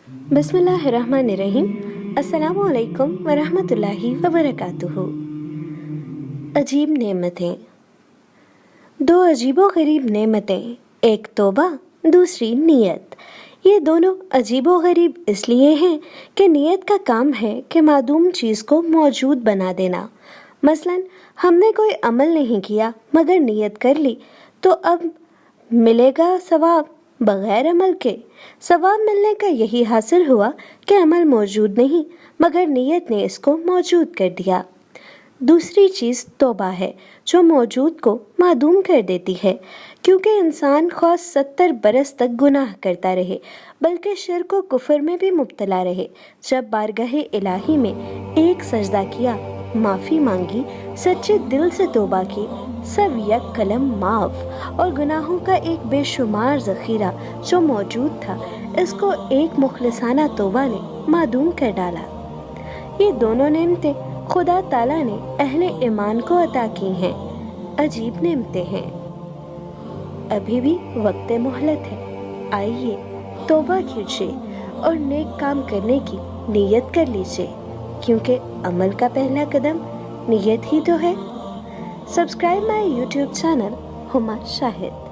बिस्मिल्लाहिर्रहमानिर्रहीम। अस्सलामु अलैकुम वरहमतुल्लाहि वबरकातुहू। अजीब नेमतें। दो अजीबो गरीब नेमतें, एक तौबा दूसरी नीयत। ये दोनों अजीबो गरीब इसलिए हैं कि नीयत का काम है कि मादूम चीज़ को मौजूद बना देना। मसलन हमने कोई अमल नहीं किया मगर नीयत कर ली, तो अब मिलेगा सवाब बगैर अमल के। सवाब मिलने का यही हासिल हुआ कि अमल मौजूद नहीं मगर नीयत ने इसको मौजूद कर दिया। दूसरी चीज़ तौबा है जो मौजूद को मादूम कर देती है, क्योंकि इंसान ख़्वाह 70 बरस तक गुनाह करता रहे बल्कि शिर्क व कुफ्र में भी मुब्तला रहे, जब बारगाहे इलाही में एक सजदा किया, माफ़ी मांगी, सच्चे दिल से तौबा की, सब यक कलम माफ़, और गुनाहों का एक बेशुमार ज़ख़ीरा जो मौजूद था, इसको एक मुखलिसाना तौबा ने मादूम कर डाला। ये दोनों नेमतें खुदा ताला ने अहले ईमान को अता की हैं। अजीब नेमतें हैं। अभी भी वक्त मोहलत है। आइए तौबा कीजिए और नेक काम करने की नीयत कर लीजिए, क्योंकि अमल का पहला कदम नीयत ही तो है। Subscribe my YouTube channel Huma Shahid.